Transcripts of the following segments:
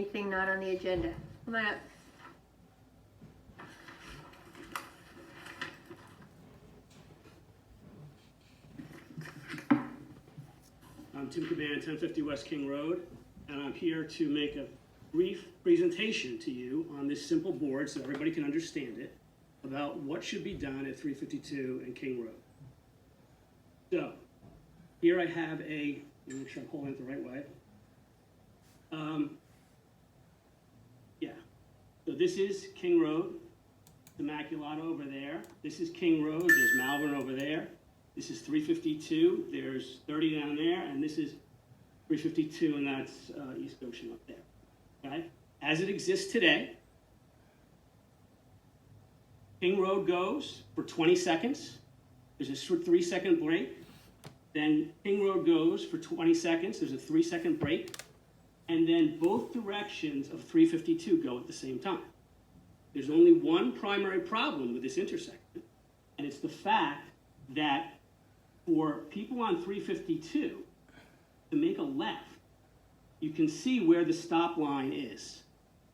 anything not on the agenda. Come on up. I'm Tim Caban, 1050 West King Road, and I'm here to make a brief presentation to you on this simple board so everybody can understand it about what should be done at 352 and King Road. So, here I have let me make sure I'm holding it the right way. So this is King Road, the Immaculata over there. This is King Road, there's Malvern over there. This is 352, there's 30 down there, and this is 352, and that's East Goshen up there, okay? As it exists today, King Road goes for 20 seconds. There's a 3-second break. Then King Road goes for 20 seconds. There's a 3-second break. And then both directions of 352 go at the same time. There's only one primary problem with this intersection, and it's the fact that for people on 352 to make a left, you can see where the stop line is.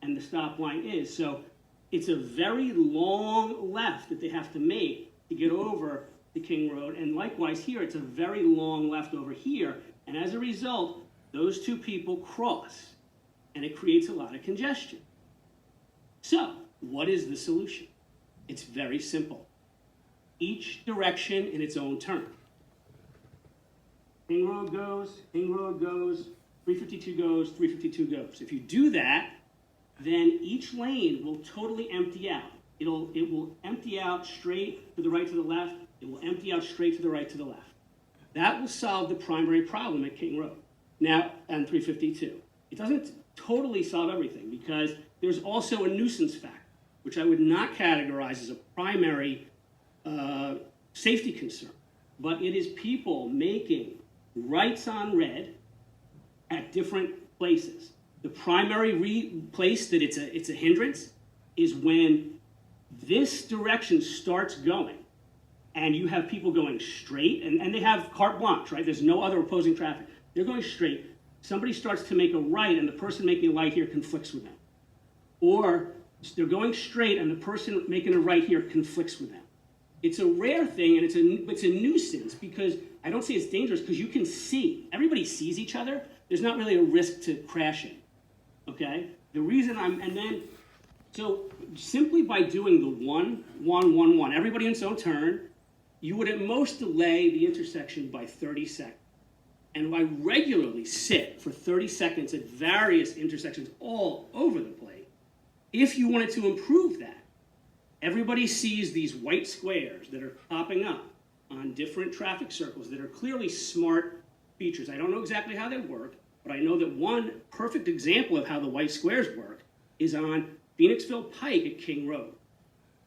And the stop line is. So it's a very long left that they have to make to get over the King Road. And likewise here, it's a very long left over here. And as a result, those two people cross. And it creates a lot of congestion. So what is the solution? It's very simple. Each direction in its own turn. King Road goes, 352 goes, 352 goes. If you do that, then each lane will totally empty out. It will empty out straight to the right to the left. It will empty out straight to the right to the left. That will solve the primary problem at King Road. Now, and 352. It doesn't totally solve everything because there's also a nuisance factor, which I would not categorize as a primary safety concern. But it is people making rights on red at different places. The primary place that it's a hindrance is when this direction starts going and you have people going straight and they have carte blanche, right? There's no other opposing traffic. They're going straight. Somebody starts to make a right and the person making a right here conflicts with them. Or they're going straight and the person making a right here conflicts with them. It's a rare thing and it's a nuisance because I don't say it's dangerous because you can see. Everybody sees each other. There's not really a risk to crashing. Okay? The reason so simply by doing the 1, 1, 1, 1, everybody in its own turn, you would at most delay the intersection by 30 seconds. And I regularly sit for 30 seconds at various intersections all over the place. If you wanted to improve that, everybody sees these white squares that are popping up on different traffic circles that are clearly smart features. I don't know exactly how they work, but I know that one perfect example of how the white squares work is on Phoenixville Pike at King Road.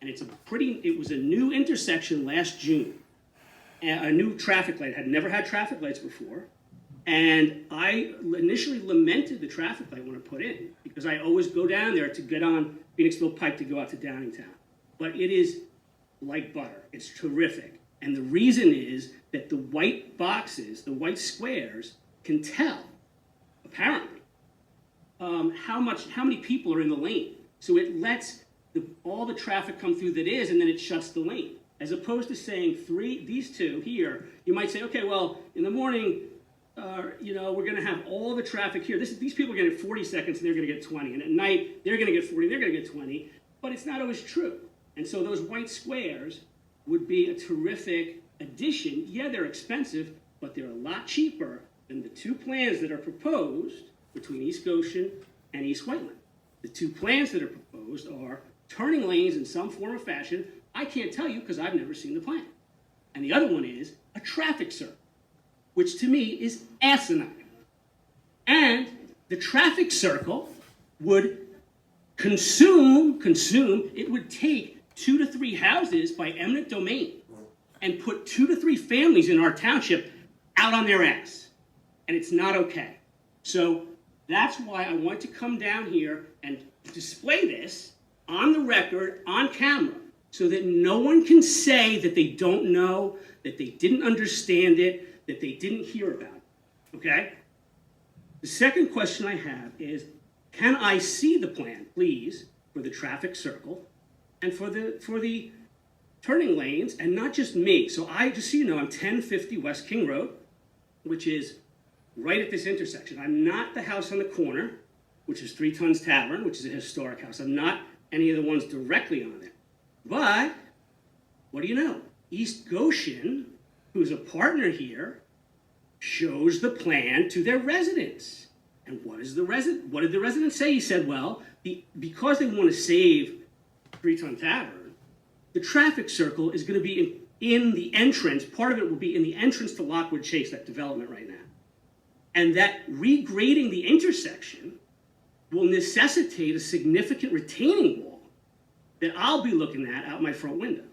And it was a new intersection last June. A new traffic light. Had never had traffic lights before. And I initially lamented the traffic light when I put in because I always go down there to get on Phoenixville Pike to go out to Downingtown. But it is like butter. It's terrific. And the reason is that the white boxes, the white squares, can tell, apparently, how many people are in the lane. So it lets all the traffic come through that is, and then it shuts the lane. As opposed to saying these two here, you might say, okay, well, in the morning, we're going to have all the traffic here. These people are going to get 40 seconds, and they're going to get 20. And at night, they're going to get 40, they're going to get 20. But it's not always true. And so those white squares would be a terrific addition. Yeah, they're expensive, but they're a lot cheaper than the two plans that are proposed between East Goshen and East Whiteland. The two plans that are proposed are turning lanes in some form or fashion. I can't tell you because I've never seen the plan. And the other one is a traffic circle, which to me is asinine. And the traffic circle would consume, it would take 2 to 3 houses by eminent domain and put 2 to 3 families in our township out on their ass. And it's not okay. So that's why I want to come down here and display this on the record, on camera, so that no one can say that they don't know, that they didn't understand it, that they didn't hear about it, okay? The second question I have is, can I see the plan, please, for the traffic circle and for the turning lanes, and not just me. So just so you know, I'm 1050 West King Road, which is right at this intersection. I'm not the house on the corner, which is 3 Tons Tavern, which is a historic house. I'm not any of the ones directly on it. But, what do you know? East Goshen, who's a partner here, shows the plan to their residents. And what did the resident say? He said, well, because they want to save 3 Ton Tavern, the traffic circle is going to be in the entrance. Part of it will be in the entrance to Lockwood Chase, that development right now. And that regrading the intersection will necessitate a significant retaining wall that I'll be looking at out my front window.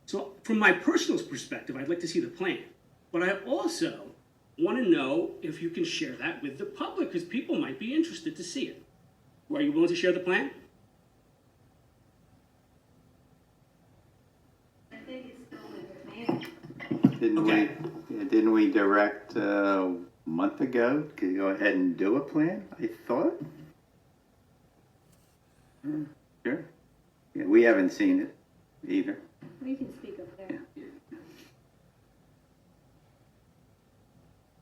So from my personal perspective, I'd like to see the plan. But I also want to know if you can share that with the public, because people might be interested to see it. Are you willing to share the plan? I think it's still in the plan. Didn't we direct a month ago to go ahead and do a plan, I thought? Sure. Yeah, we haven't seen it either. We can speak up there.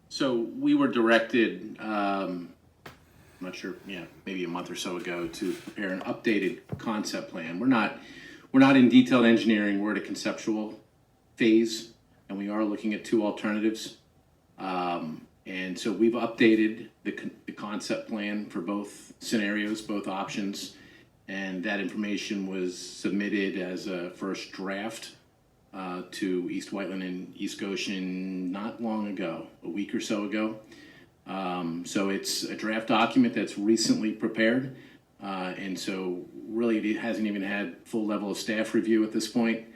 So we were directed, I'm not sure, maybe a month or so ago, to prepare an updated concept plan. We're not in detailed engineering. We're at a conceptual phase, and we are looking at 2 alternatives. And so we've updated the concept plan for both scenarios, both options, and that information was submitted as a first draft to East Whiteland and East Goshen not long ago, a week or so ago. So it's a draft document that's recently prepared, and so really it hasn't even had full level of staff review at this point.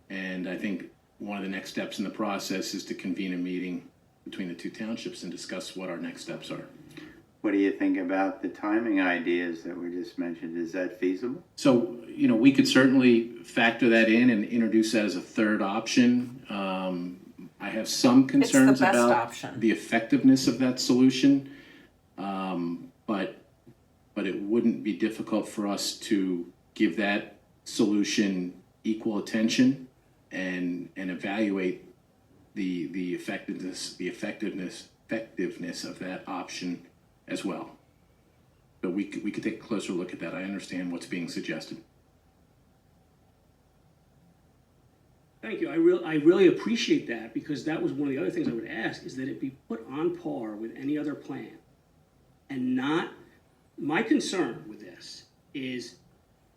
And I think one of the next steps in the process is to convene a meeting between the 2 townships and discuss what our next steps are. What do you think about the timing ideas that were just mentioned? Is that feasible? So, we could certainly factor that in and introduce that as a third option. I have some concerns best about option. the effectiveness of that solution, but it wouldn't be difficult for us to give that solution equal attention and evaluate the effectiveness of that option as well. But we could take a closer look at that. I understand what's being suggested. Thank you. I really appreciate that, because that was one of the other things I would ask, is that it be put on par with any other plan. And not, my concern with this is,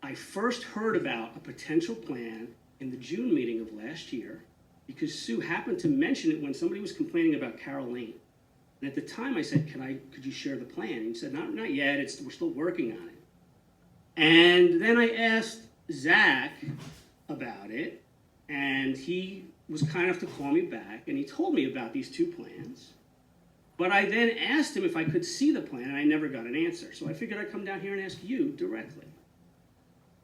I first heard about a potential plan in the June meeting of last year, because Sue happened to mention it when somebody was complaining about Carroll Lane. And at the time I said, could you share the plan? And he said, not yet, we're still working on it. And then I asked Zach about it, and he was kind enough to call me back, and he told me about these 2 plans. But I then asked him if I could see the plan, and I never got an answer. So I figured I'd come down here and ask you directly.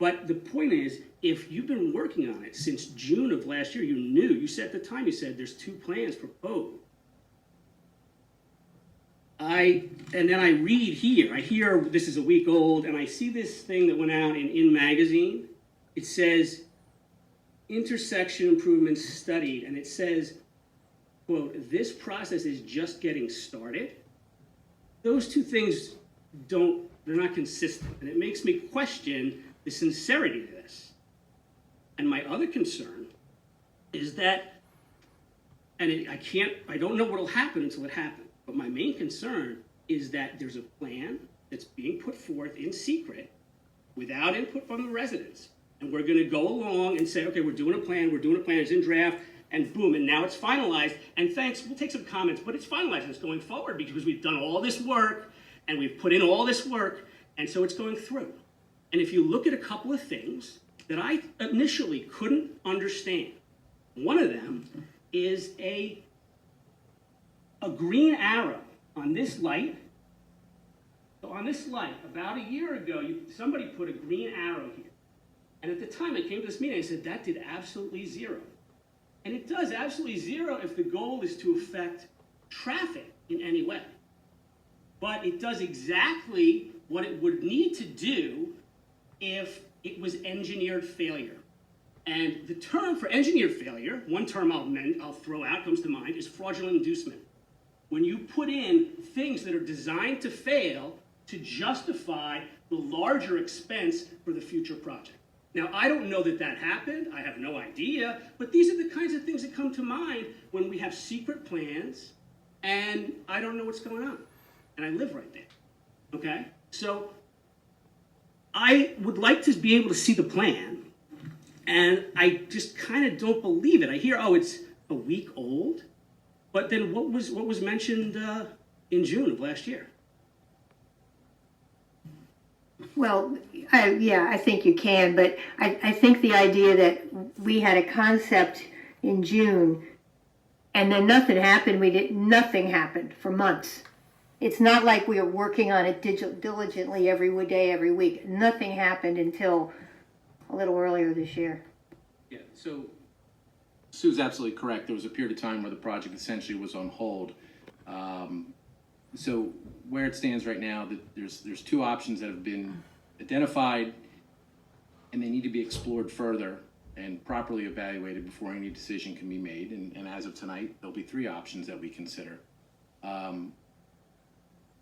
But the point is, if you've been working on it since June of last year, you said at the time, there's 2 plans proposed. And then I read here, I hear this is a week old, and I see this thing that went out in Magazine. It says, intersection improvements studied, and it says, quote, this process is just getting started. Those 2 things they're not consistent, and it makes me question the sincerity of this. And my other concern is that, and I don't know what'll happen until it happens, but my main concern is that there's a plan that's being put forth in secret without input from the residents. And we're gonna go along and say, okay, we're doing a plan, it's in draft, and boom, and now it's finalized, and thanks, we'll take some comments, but it's finalized and it's going forward because we've done all this work, and we've put in all this work, and so it's going through. And if you look at a couple of things that I initially couldn't understand, one of them is a green arrow on this light. So on this light, about a year ago, somebody put a green arrow here. And at the time I came to this meeting, I said, that did absolutely 0. And it does absolutely 0 if the goal is to affect traffic in any way. But it does exactly what it would need to do if it was engineered failure. And the term for engineered failure, one term I'll throw out, comes to mind, is fraudulent inducement. When you put in things that are designed to fail to justify the larger expense for the future project. Now, I don't know that that happened. I have no idea. But these are the kinds of things that come to mind when we have secret plans and I don't know what's going on. And I live right there. Okay? So I would like to be able to see the plan. And I just kind of don't believe it. I hear, oh, it's a week old. But then what was mentioned in June of last year? Well, yeah, I think you can, but I think the idea that we had a concept in June and then nothing happened, nothing happened for months. It's not like we were working on it diligently every day, every week. Nothing happened until a little earlier this year. Yeah, so Sue's absolutely correct. There was a period of time where the project essentially was on hold. So where it stands right now, there's two options that have been identified, and they need to be explored further and properly evaluated before any decision can be made. And as of tonight, there'll be three options that we consider.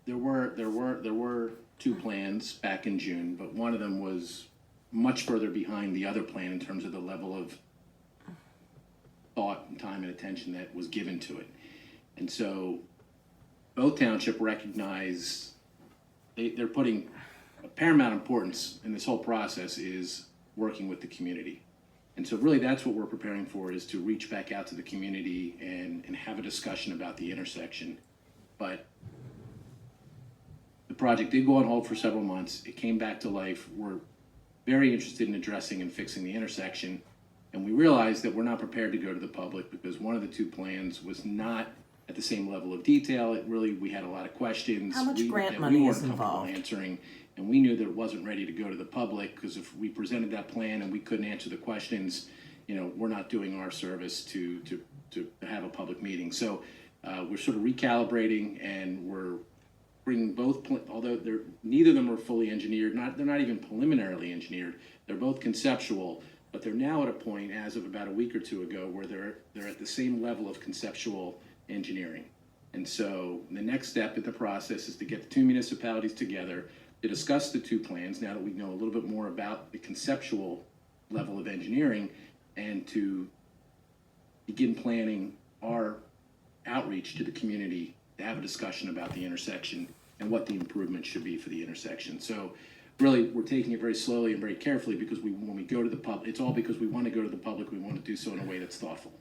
There were two plans back in June, but one of them was much further behind the other plan in terms of the level of thought and time and attention that was given to it. And so both township recognize they're putting a paramount importance in this whole process is working with the community. And so really that's what we're preparing for, is to reach back out to the community and have a discussion about the intersection. But the project did go on hold for several months. It came back to life. We're very interested in addressing and fixing the intersection. And we realized that we're not prepared to go to the public because one of the two plans was not at the same level of detail. We had a lot of questions. How much grant that money we is weren't comfortable involved? answering, and we knew that it wasn't ready to go to the public, because if we presented that plan and we couldn't answer the questions, we're not doing our service to have a public meeting. So we're sort of recalibrating, and we're bringing both, although neither of them are fully engineered, they're not even preliminarily engineered. They're both conceptual, but they're now at a point, as of about a week or two ago, where they're at the same level of conceptual engineering. And so the next step in the process is to get the two municipalities together to discuss the two plans, now that we know a little bit more about the conceptual level of engineering, and to begin planning our outreach to the community to have a discussion about the intersection and what the improvements should be for the intersection. So really, we're taking it very slowly and very carefully, because when we go to the public, it's all because we want to go to the public. We want to do so in a way that's thoughtful.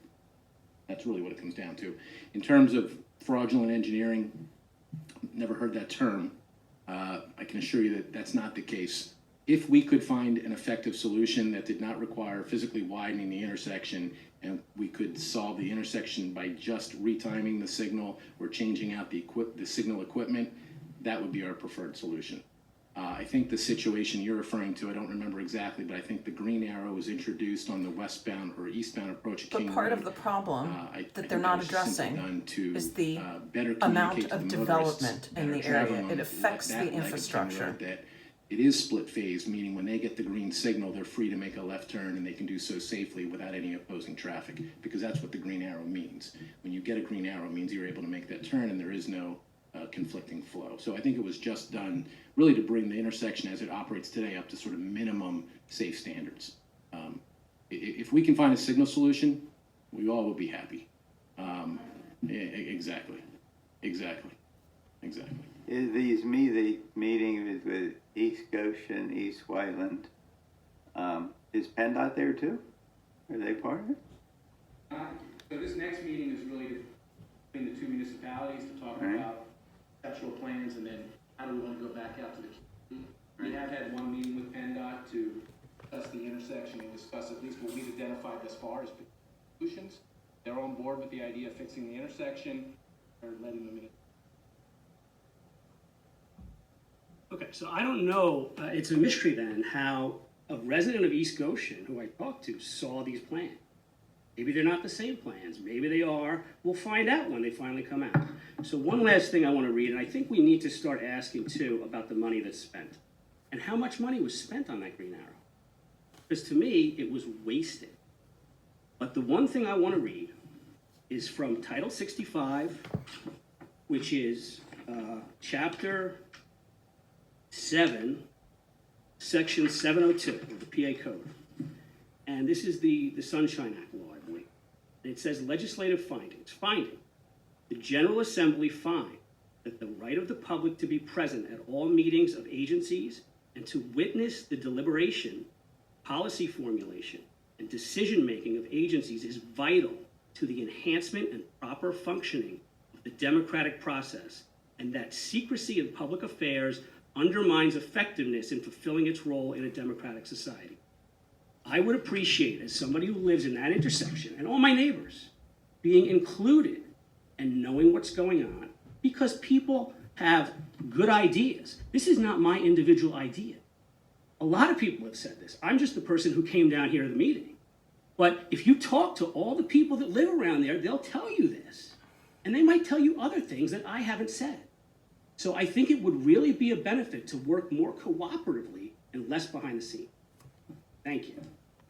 That's really what it comes down to. In terms of fraudulent engineering, never heard that term. I can assure you that that's not the case. If we could find an effective solution that did not require physically widening the intersection, and we could solve the intersection by just retiming the signal or changing out the signal equipment, that would be our preferred solution. I think the situation you're referring to, I don't remember exactly, but I think the green arrow was introduced on the westbound or eastbound approach at King But part Road. of the problem I that think they're not was simply addressing done to, is the better amount communicate to of the motorists development that in are the traveling area. on It affects that the leg of King infrastructure. Road, that it is split phase, meaning when they get the green signal, they're free to make a left turn, and they can do so safely without any opposing traffic, because that's what the green arrow means. When you get a green arrow, it means you're able to make that turn and there is no conflicting flow. So I think it was just done really to bring the intersection as it operates today up to sort of minimum safe standards. If we can find a signal solution, we all will be happy. Exactly. Is these meetings with East Goshen, East Whiteland, is PennDOT there too? Are they part of it? So this next meeting is really between the two municipalities to talk Right. about conceptual plans, and then how do we want to go back out to the community. We have had one meeting with PennDOT to discuss the intersection and discuss at least what we've identified thus far as solutions. They're on board with the idea of fixing the intersection or letting them in. Okay, so I don't know, it's a mystery then how a resident of East Goshen who I talked to saw these plans. Maybe they're not the same plans. Maybe they are. We'll find out when they finally come out. So one last thing I want to read, and I think we need to start asking too about the money that's spent and how much money was spent on that Green Arrow. Because to me, it was wasted. But the one thing I want to read is from Title 65, which is Chapter 7, Section 702 of the PA Code. And this is the Sunshine Act law, I believe. And it says legislative findings. Finding, the General Assembly find that the right of the public to be present at all meetings of agencies and to witness the deliberation, policy formulation, and decision-making of agencies is vital to the enhancement and proper functioning of the democratic process, and that secrecy in public affairs undermines effectiveness in fulfilling its role in a democratic society. I would appreciate, as somebody who lives in that intersection, and all my neighbors, being included and knowing what's going on, because people have good ideas. This is not my individual idea. A lot of people have said this. I'm just the person who came down here to the meeting. But if you talk to all the people that live around there, they'll tell you this. And they might tell you other things that I haven't said. So I think it would really be a benefit to work more cooperatively and less behind the scenes. Thank you.